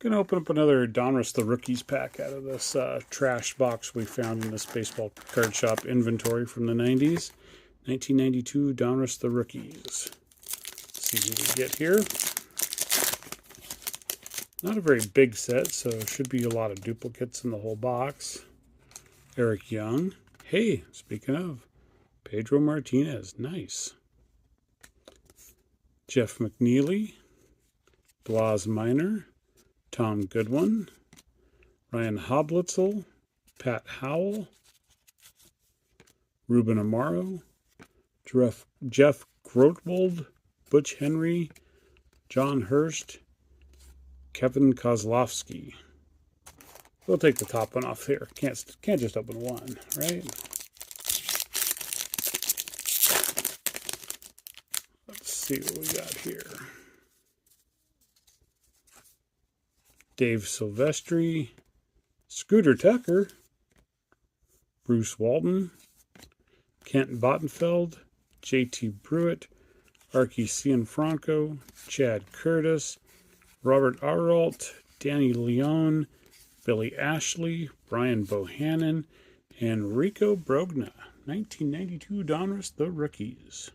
Gonna open up another Donruss the Rookies pack out of this trash box we found in this baseball card shop inventory from the 90s. 1992 Donruss the Rookies. Let's see what we get here. Not a very big set, so should be a lot of duplicates in the whole box. Eric Young. Hey, speaking of, Pedro Martinez. Nice. Jeff McNeely. Blas Minor. Tom Goodwin, Ryan Hoblitzel, Pat Howell, Ruben Amaro, Jeff Grotwald, Butch Henry, John Hurst, Kevin Kozlowski. We'll take the top one off here. Can't just open one, right? Let's see what we got here. Dave Silvestri, Scooter Tucker, Bruce Walton, Kent Bottenfeld, J.T. Brewitt, Archie Cianfranco, Chad Curtis, Robert Aralt, Danny Leone, Billy Ashley, Brian Bohannon, and Rico Brogna. 1992 Donruss the Rookies.